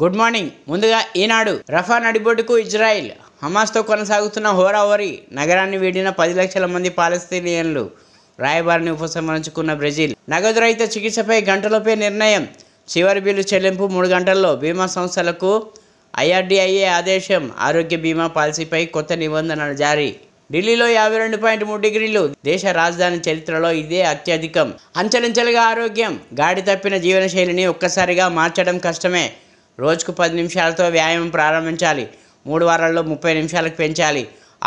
Good morning. ముందుగా ఈనాడు రఫా నడిబొడ్డుకు Israel హమాస్తో కొనసాగుతున్న హోరాహోరీ. నగరాన్ని వీడిన 10 లక్షల మంది పాలస్తీనియన్లు. రాయబారిని ఉపసంహరించుకున్న బ్రెజిల్. నగదు రహిత చికిత్సపై గంటలోపే నిర్ణయం. చివరి బిల్లు చెల్లింపు 3 గంటల్లో. బీమా సంస్థలకు ఐఆర్డీఐఏ ఆదేశం. ఆరోగ్య బీమా పాలసీపై కొత్త నిబంధనలు జారీ. ఢిల్లీలో 52.3 డిగ్రీలు. దేశ రాజధాని చరిత్రలో ఇదే అత్యధికం. అంచెలంచెలుగా ఆరోగ్యం. గాడి తప్పిన జీవనశైలిని ఒక్కసారిగా మార్చడం కష్టమే. రోజుకు 10 నిమిషాలతో వ్యాయామం ప్రారంభించాలి. 3 వారాల్లో 30 నిమిషాలకు పెంచాలి.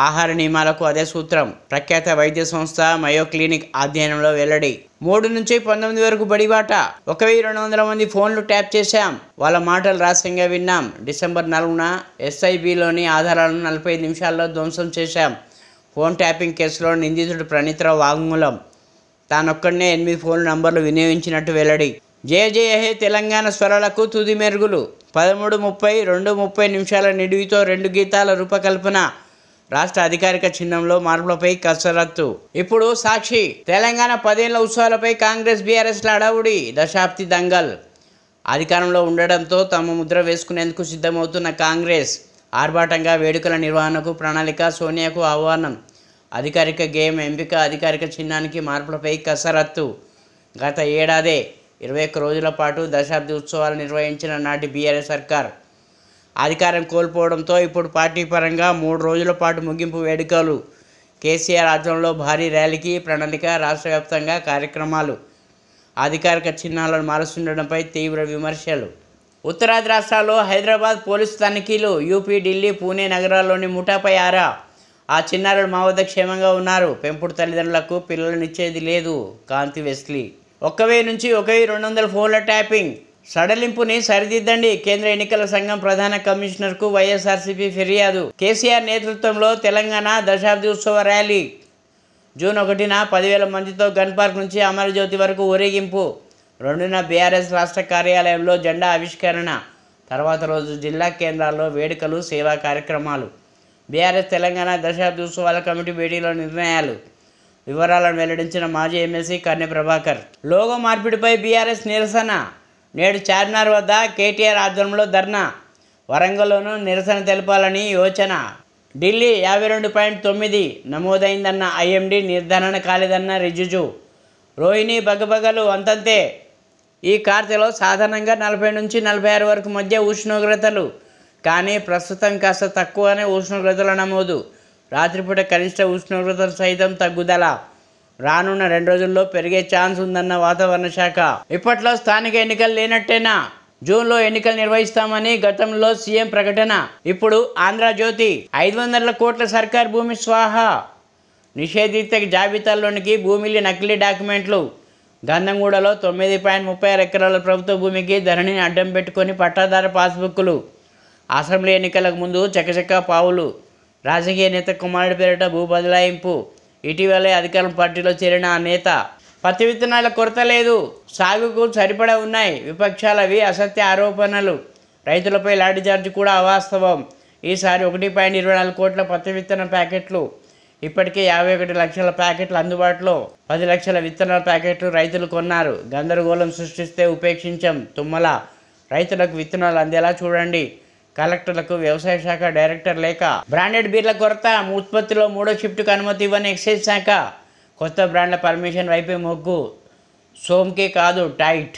ఆహార నియమాలకు అదే సూత్రం. ప్రఖ్యాత వైద్య సంస్థ మయో క్లినిక్ అధ్యయనంలో వెల్లడి. 3 నుంచి 19 వరకు బడిబాట. 1200 మంది ఫోన్లు ట్యాప్ చేశాం. వాళ్ళ మాటలు రహస్యంగా విన్నాం. డిసెంబర్ 4న ఎస్ఐబిలోని ఆధారాలను 45 నిమిషాల్లో ధ్వంసం చేశాం. ఫోన్ ట్యాపింగ్ కేసులో నిందితుడు ప్రణీత్రావు వాంగ్మూలం. తానొక్కడనే 8 ఫోన్ నంబర్లు వినియోగించినట్టు వెల్లడి. జయ జయ హే తెలంగాణ స్వరాలకు తుది మెరుగులు. 13:30, 2:30 నిమిషాల నిడివితో 2 గీతాల రూపకల్పన. రాష్ట్ర అధికారిక చిహ్నంలో మార్పులపై కసరత్తు. ఇప్పుడు సాక్షి. తెలంగాణ 10 ఏళ్ల ఉత్సవాలపై కాంగ్రెస్ బీఆర్ఎస్ల హడావుడి. దశాబ్ది దంగల్. అధికారంలో ఉండడంతో తమ ముద్ర వేసుకునేందుకు సిద్ధమవుతున్న కాంగ్రెస్. ఆర్భాటంగా వేడుకల నిర్వహణకు ప్రణాళిక. సోనియాకు ఆహ్వానం. అధికారిక గేమ్ ఎంపిక. అధికారిక చిహ్నానికి మార్పులపై కసరత్తు. గత ఏడాదే 21 రోజుల పాటు దశాబ్ది ఉత్సవాలు నిర్వహించిన నాటి బీఆర్ఎస్ సర్కార్ అధికారం కోల్పోవడంతో ఇప్పుడు పార్టీ పరంగా 3 రోజుల పాటు ముగింపు వేడుకలు. కేసీఆర్ ఆధ్వర్యంలో భారీ ర్యాలీకి ప్రణాళిక. రాష్ట్ర వ్యాప్తంగా కార్యక్రమాలు. అధికారిక చిహ్నాలను మారుస్తుండడంపై తీవ్ర విమర్శలు. ఉత్తరాది రాష్ట్రాల్లో హైదరాబాద్ పోలీసు తనిఖీలు. యూపీ, ఢిల్లీ, పూణే నగరాల్లోని ముఠాపై ఆరా. ఆ చిన్నారులు మా వద్ద క్షేమంగా ఉన్నారు. పెంపుడు తల్లిదండ్రులకు పిల్లలనిచ్చేది లేదు. కాంతి వెస్లీ. 1000 నుంచి 1200 ఫోన్ల ట్యాపింగ్. సడలింపుని సరిదిద్దండి. కేంద్ర ఎన్నికల సంఘం ప్రధాన కమిషనర్కు వైఎస్ఆర్సీపీ ఫిర్యాదు. కేసీఆర్ నేతృత్వంలో తెలంగాణ దశాబ్ది ఉత్సవ ర్యాలీ. జూన్ 1న 10,000 మందితో గన్ పార్క్ నుంచి అమరజ్యోతి వరకు ఊరేగింపు. 2న బీఆర్ఎస్ రాష్ట్ర కార్యాలయంలో జెండా ఆవిష్కరణ. తర్వాత రోజు జిల్లా కేంద్రాల్లో వేడుకలు, సేవా కార్యక్రమాలు. బీఆర్ఎస్ తెలంగాణ దశాబ్ది ఉత్సవాల కమిటీ భేటీలో నిర్ణయాలు. వివరాలను వెల్లడించిన మాజీ ఎమ్మెల్సీ కన్నె ప్రభాకర్. లోగో మార్పిడిపై బీఆర్ఎస్ నిరసన. నేడు చార్మినార్ వద్ద కేటీఆర్ ఆధ్వర్యంలో ధర్నా. వరంగల్లోనూ నిరసన తెలపాలని యోచన. ఢిల్లీ 52.9 నమోదైందన్న ఐఎండీ. నిర్ధారణ కాలేదన్న రిజిజు. రోహిణి బగబగలు అంతంతే. ఈ కార్తెలో సాధారణంగా 40 నుంచి 46 వరకు మధ్య ఉష్ణోగ్రతలు. కానీ ప్రస్తుతం కాస్త తక్కువనే ఉష్ణోగ్రతల నమోదు. రాత్రిపూట కనిష్ట ఉష్ణోగ్రతలు సైతం తగ్గుదల. రానున్న 2 రోజుల్లో పెరిగే ఛాన్స్ ఉందన్న వాతావరణ శాఖ. ఇప్పట్లో స్థానిక ఎన్నికలు లేనట్టేనా? జూన్లో ఎన్నికలు నిర్వహిస్తామని గతంలో సీఎం ప్రకటన. ఇప్పుడు ఆంధ్రజ్యోతి. 500 కోట్ల సర్కార్ భూమి స్వాహా. నిషేధిత జాబితాల్లోనికి భూమిలి నకిలీ డాక్యుమెంట్లు. గంధంగూడలో 9.36 ఎకరాల ప్రభుత్వ భూమికి ధరణిని అడ్డం పెట్టుకొని పట్టాదారు పాస్బుక్లు. అసెంబ్లీ ఎన్నికలకు ముందు చకచకా పావులు. రాజకీయ నేత కుమారుడి పేరిట భూ బదలాయింపు. ఇటీవలే అధికారం పార్టీలో చేరిన ఆ నేత. పత్తి విత్తనాల కొరత లేదు. సాగుకు సరిపడా ఉన్నాయి. విపక్షాలవి అసత్య ఆరోపణలు. రైతులపై లాఠీచార్జి కూడా అవాస్తవం. ఈసారి 1.24 కోట్ల పత్తి విత్తన ప్యాకెట్లు. ఇప్పటికే 51 లక్షల ప్యాకెట్లు అందుబాటులో. 10 లక్షల విత్తనాల ప్యాకెట్లు రైతులు కొన్నారు. గందరగోళం సృష్టిస్తే ఉపేక్షించాం. తుమ్మల. రైతులకు విత్తనాలు అందేలా చూడండి. కలెక్టర్లకు వ్యవసాయ శాఖ డైరెక్టర్ లేక. బ్రాండెడ్ బీర్ల కొరత. ఉత్పత్తిలో 3వ షిఫ్ట్కు అనుమతి ఇవ్వని ఎక్సైజ్ శాఖ. కొత్త బ్రాండ్ల పర్మిషన్ వైపే మొగ్గు. సోమ్కే కాదు టైట్.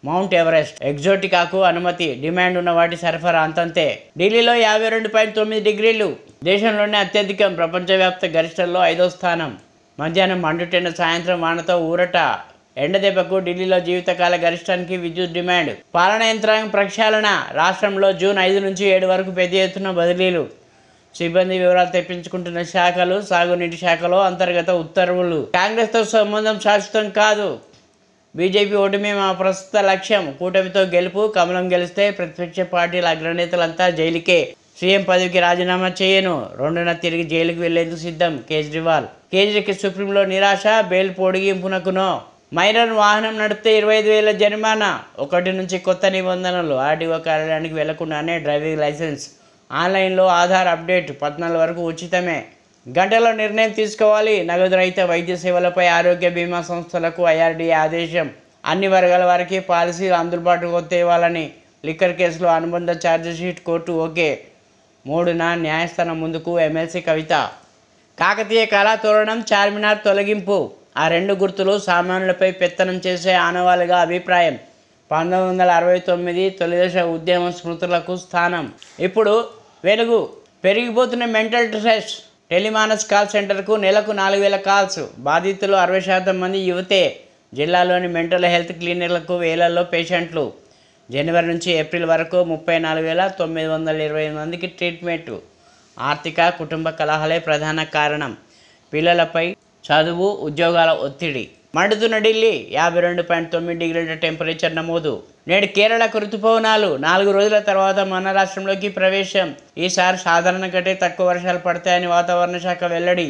మౌంట్ ఎవరెస్ట్, ఎగ్జోటికాకు అనుమతి. డిమాండ్ ఉన్న వాటి సరఫరా అంతంతే. ఢిల్లీలో 52.9 డిగ్రీలు. దేశంలోనే అత్యధికం. ప్రపంచవ్యాప్త గరిష్టంలో 5వ స్థానం. మధ్యాహ్నం మండుటెండ, సాయంత్రం వానతో ఊరట. ఎండదెబ్బకు ఢిల్లీలో జీవితకాల గరిష్టానికి విద్యుత్ డిమాండ్. పాలనా యంత్రాంగం ప్రక్షాళన. రాష్ట్రంలో జూన్ 5 నుంచి 7 వరకు పెద్ద ఎత్తున బదిలీలు. సిబ్బంది వివరాలు తెప్పించుకుంటున్న శాఖలు. సాగునీటి శాఖలో అంతర్గత ఉత్తర్వులు. కాంగ్రెస్తో సంబంధం శాశ్వతం కాదు. బీజేపీ ఓటమి మా ప్రస్తుత లక్ష్యం. కూటమితో గెలుపు. కమలం గెలిస్తే ప్రతిపక్ష పార్టీల అగ్రనేతలంతా జైలుకే. సీఎం పదవికి రాజీనామా చేయను. 2న తిరిగి జైలుకు వెళ్లేందుకు సిద్ధం కేజ్రీవాల్. కేజ్రీకి సుప్రీంలో నిరాశ. బెయిల్ పొడిగింపునకునో. మైనర్ వాహనం నడిపితే 25,000 జరిమానా. 1 నుంచి కొత్త నిబంధనలు. ఆర్టీఓ కార్యాలయానికి వెళ్లకుండానే డ్రైవింగ్ లైసెన్స్. ఆన్లైన్లో ఆధార్ అప్డేట్. 14 వరకు ఉచితమే. గంటలో నిర్ణయం తీసుకోవాలి. నగదు రహిత వైద్య సేవలపై ఆరోగ్య బీమా సంస్థలకు ఐఆర్డీఏ ఆదేశం. అన్ని వర్గాల వారికి పాలసీలు అందుబాటుకు తేవాలని లిక్కర్ కేసులో అనుబంధ ఛార్జిషీట్ కోర్టు ఓకే. 3న న్యాయస్థానం ముందుకు ఎమ్మెల్సీ కవిత. కాకతీయ కళాతోరణం, చార్మినార్ తొలగింపు. ఆ రెండు గుర్తులు సామాన్యులపై పెత్తనం చేసే ఆనవాలుగా అభిప్రాయం. 1969 తొలిదశ ఉద్యమం స్మృతులకు స్థానం. ఇప్పుడు వెలుగు. పెరిగిపోతున్న మెంటల్ స్ట్రెస్. టెలిమానస్ కాల్ సెంటర్కు నెలకు 4000 కాల్స్. బాధితులు 60% మంది యువతే. జిల్లాలోని మెంటల్ హెల్త్ క్లినిక్లకు వేలల్లో పేషెంట్లు. జనవరి నుంచి ఏప్రిల్ వరకు 34,928 మందికి ట్రీట్మెంట్. ఆర్థిక కుటుంబ కలహాలే ప్రధాన కారణం. పిల్లలపై చదువు, ఉద్యోగాల ఒత్తిడి. మండుతున్న ఢిల్లీ. 52.9 డిగ్రీల టెంపరేచర్ నమోదు. నేడు కేరళకు ఋతుపవనాలు 4 రోజుల తర్వాత మన రాష్ట్రంలోకి ప్రవేశం. ఈసారి సాధారణ కంటే తక్కువ వర్షాలు పడతాయని వాతావరణ శాఖ వెల్లడి.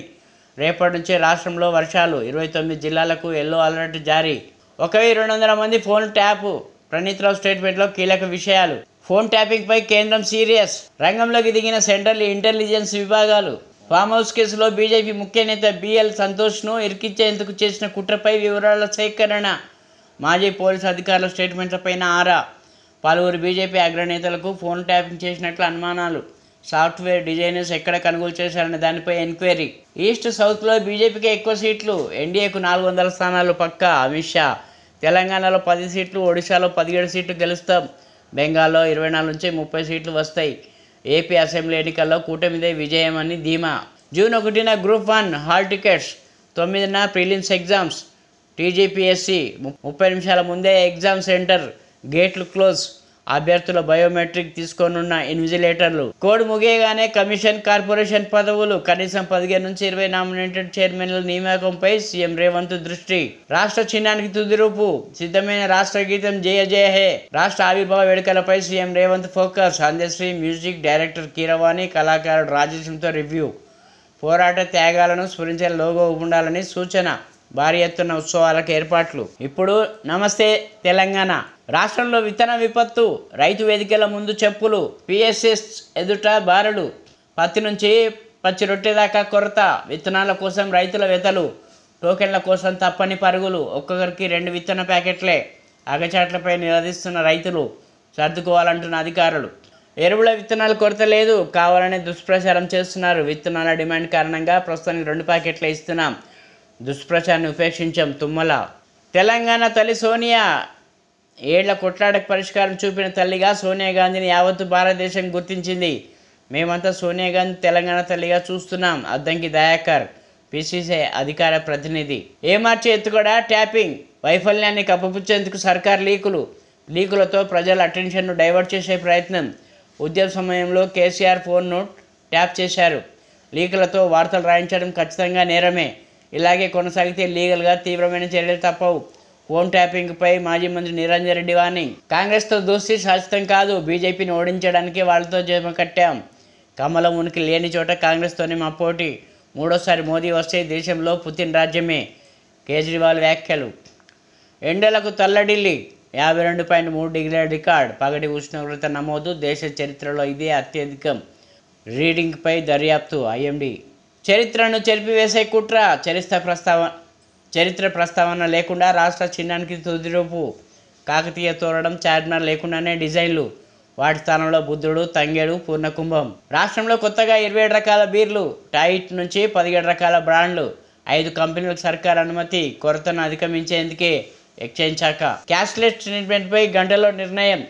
రేపటి నుంచి రాష్ట్రంలో వర్షాలు. 29 జిల్లాలకు ఎల్లో అలర్ట్ జారీ. 1200 మంది ఫోన్ ట్యాప్. ప్రణీత్ రావు స్టేట్మెంట్లో కీలక విషయాలు. ఫోన్ ట్యాపింగ్పై కేంద్రం సీరియస్. రంగంలోకి దిగిన సెంట్రల్ ఇంటెలిజెన్స్ విభాగాలు. ఫామ్ హౌస్ కేసులో బీజేపీ ముఖ్య నేత బిఎల్ సంతోష్ను ఇరికించేందుకు చేసిన కుట్రపై వివరాల సేకరణ. మాజీ పోలీసు అధికారుల స్టేట్మెంట్లపైన ఆరా. పలువురు బీజేపీ అగ్రనేతలకు ఫోన్ ట్యాపింగ్ చేసినట్లు అనుమానాలు. సాఫ్ట్వేర్ డిజైనర్స్ ఎక్కడ కొనుగోలు చేశారనే దానిపై ఎంక్వైరీ. ఈస్ట్ సౌత్లో బీజేపీకి ఎక్కువ సీట్లు. ఎన్డీఏకు 400 స్థానాలు పక్కా. అమిత్ షా. తెలంగాణలో 10 సీట్లు, ఒడిశాలో 17 సీట్లు గెలుస్తాం. బెంగాల్లో 24 నుంచి 30 సీట్లు వస్తాయి. ఏపీ అసెంబ్లీ ఎన్నికల్లో కూటమిదే విజయం అని ధీమా. జూన్ 1న గ్రూప్ 1 హాల్ టికెట్స్. 9న ప్రిలిమ్స్ ఎగ్జామ్స్. టీజీపీఎస్సీ 30 నిమిషాల ముందే ఎగ్జామ్ సెంటర్ గేట్లు క్లోజ్. అభ్యర్థుల బయోమెట్రిక్ తీసుకోనున్న ఇన్విజిలేటర్లు. కోడ్ ముగియగానే కమిషన్, కార్పొరేషన్ పదవులు. కనీసం 15 నుంచి 20 నామినేటెడ్ చైర్మన్ల నియామకంపై సీఎం రేవంత్ దృష్టి. రాష్ట్ర చిహ్నానికి తుది రూపు. సిద్ధమైన రాష్ట్ర గీతం జయ జయ హే. రాష్ట్ర ఆవిర్భావ వేడుకలపై CM Revanth focus. Andesri music director Keeravani, కళాకారుడు రాజేష్తో రివ్యూ. పోరాట త్యాగాలను స్మరించే లోగో ఉండాలని సూచన. భారీ ఎత్తున ఉత్సవాలకు ఏర్పాట్లు. ఇప్పుడు నమస్తే తెలంగాణ. రాష్ట్రంలో విత్తన విపత్తు. రైతు వేదికల ముందు చెప్పులు. పిఎస్ఎస్ ఎదుట బారలు. పత్తి నుంచి పచ్చి రొట్టె దాకా కొరత. విత్తనాల కోసం రైతుల వెతలు. టోకెన్ల కోసం తప్పని పరుగులు. ఒక్కొక్కరికి 2 విత్తన ప్యాకెట్లే. అగచాట్లపై నిలదీస్తున్న రైతులు. సర్దుకోవాలంటున్న అధికారులు. ఎరువుల విత్తనాల కొరత లేదు, కావాలనే దుష్ప్రచారం చేస్తున్నారు. విత్తనాల డిమాండ్ కారణంగా ప్రస్తుతానికి 2 ప్యాకెట్లే ఇస్తున్నాం. దుష్ప్రచారాన్ని ఉపేక్షించాం. తుమ్మల. తెలంగాణ తల్లి సోనియా. ఏళ్ల కొట్లాటకు పరిష్కారం చూపిన తల్లిగా సోనియా గాంధీని యావత్తు భారతదేశం గుర్తించింది. మేమంతా సోనియా గాంధీ తెలంగాణ తల్లిగా చూస్తున్నాం. అద్దంకి దయాకర్, పిసిసి అధికార ప్రతినిధి. ఏమార్చి ఎత్తుగడ ట్యాపింగ్. వైఫల్యాన్ని కప్పిపుచ్చేందుకు సర్కార్ లీకులతో ప్రజల అటెన్షన్ను డైవర్ట్ చేసే ప్రయత్నం. ఉద్యమ సమయంలో కేసీఆర్ ఫోన్ను ట్యాప్ చేశారు. లీకులతో వార్తలు రాయించడం ఖచ్చితంగా నేరమే. ఇలాగే కొనసాగితే లీగల్గా తీవ్రమైన చర్యలు తప్పవు. ఫోన్ ట్యాపింగ్పై మాజీ మంత్రి నిరంజన్ రెడ్డి వార్నింగ్. కాంగ్రెస్తో దోస్తీ శాశ్వతం కాదు. బీజేపీని ఓడించడానికి వాళ్ళతో జమ కట్టాం. కమలం ఉనికి లేని చోట కాంగ్రెస్తోనే మా పోటీ. 3వసారి మోదీ వస్తే దేశంలో పుతిన్ రాజ్యమే. కేజ్రీవాల్ వ్యాఖ్యలు. ఎండలకు తల్లడిల్లి. 52.3 డిగ్రీల రికార్డ్. పగటి ఉష్ణోగ్రత నమోదు. దేశ చరిత్రలో ఇదే అత్యధికం. రీడింగ్పై దర్యాప్తు. ఐఎండీ. చరిత్రను చెరిపివేసే కుట్ర. చరిత్ర ప్రస్తావన లేకుండా రాష్ట్ర చిహ్నానికి తుదిరూపు. కాకతీయ తోరణం, చార్మినార్ లేకుండానే డిజైన్లు. వాటి స్థానంలో బుద్ధుడు, తంగేడు, పూర్ణకుంభం. రాష్ట్రంలో కొత్తగా 27 రకాల బీర్లు. టైట్ నుంచి 17 రకాల బ్రాండ్లు. 5 కంపెనీలకు సర్కార్ అనుమతి. కొరతను అధిగమించేందుకే ఎక్సైజ్ శాఖ. క్యాష్లెస్ ట్రీట్మెంట్పై గంటలో నిర్ణయం.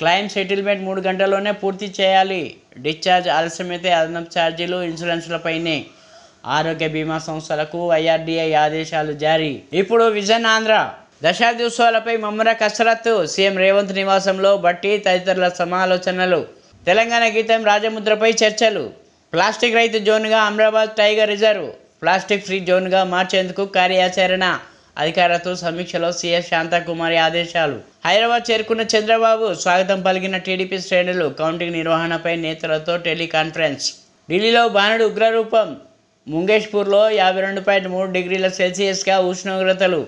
క్లైమ్ సెటిల్మెంట్ 3 గంటల్లోనే పూర్తి చేయాలి. డిశ్చార్జ్ ఆలస్యమైతే అదనపు ఛార్జీలు, ఇన్సూరెన్స్లపైనే. ఆరోగ్య బీమా సంస్థలకు ఐఆర్డీఐ ఆదేశాలు జారీ. ఇప్పుడు విజన్ ఆంధ్ర. దశాబ్ది ఉత్సవాలపై ముమ్మర కసరత్తు. సీఎం రేవంత్ నివాసంలో బట్టి తదితరుల సమాలోచనలు. తెలంగాణ గీతం రాజముద్రపై చర్చలు. ప్లాస్టిక్ రైతు జోన్గా Amrabad tiger reserve. Plastic free జోన్గా మార్చేందుకు కార్యాచరణ. అధికారులతో సమీక్షలో సీఎస్ శాంతకుమారి ఆదేశాలు. హైదరాబాద్ చేరుకున్న చంద్రబాబు. స్వాగతం పలికిన టీడీపీ శ్రేణులు. కౌంటింగ్ నిర్వహణపై నేతలతో టెలికాన్ఫరెన్స్. ఢిల్లీలో బాణుడు ఉగ్రరూపం. ముంగేష్పూర్లో 52.3 డిగ్రీల సెల్సియస్గా ఉష్ణోగ్రతలు.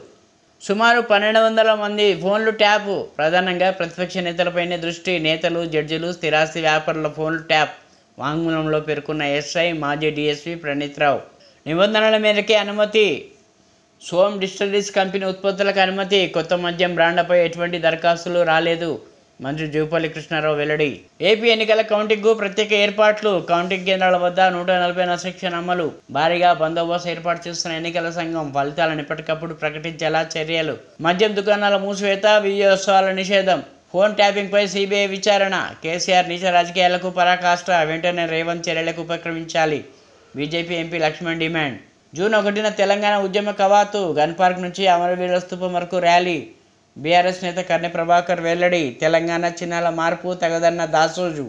సుమారు 1200 మంది ఫోన్లు ట్యాప్. ప్రధానంగా ప్రతిపక్ష నేతలపైనే దృష్టి. నేతలు, జడ్జిలు, స్థిరాస్తి వ్యాపారుల ఫోన్లు ట్యాప్. వాంగ్మూలంలో పేర్కొన్న ఎస్ఐ, మాజీ డీఎస్పీ ప్రణీత్ రావు. నిబంధనల మేరకే అనుమతి. సోమ్ డిస్టిలరీస్ కంపెనీ ఉత్పత్తులకు అనుమతి. కొత్త మద్యం బ్రాండ్లపై ఎటువంటి దరఖాస్తులు రాలేదు. మంత్రి జూపల్లి కృష్ణారావు వెల్లడి. ఏపీ ఎన్నికల కౌంటింగ్కు ప్రత్యేక ఏర్పాట్లు. కౌంటింగ్ కేంద్రాల వద్ద 140 సెక్షన్ అమలు. భారీగా బందోబస్తు ఏర్పాటు చేస్తున్న ఎన్నికల సంఘం. ఫలితాలను ఎప్పటికప్పుడు ప్రకటించేలా చర్యలు. మద్యం దుకాణాల మూసివేత, విజయోత్సవాల నిషేధం. ఫోన్ ట్యాపింగ్పై సిబిఐ విచారణ. కేసీఆర్ నీచ రాజకీయాలకు పరాకాష్ట. వెంటనే రేవంత్ చర్యలకు ఉపక్రమించాలి. BJP MP Laxman demand. June 1న తెలంగాణ ఉద్యమ కవాతు. గన్ పార్క్ నుంచి అమరవీరుల స్తూపం వరకు ర్యాలీ. బీఆర్ఎస్ నేత కన్నె ప్రభాకర్ వెల్లడి. తెలంగాణ చిహ్నాల మార్పు తగదన్న దాసోజు.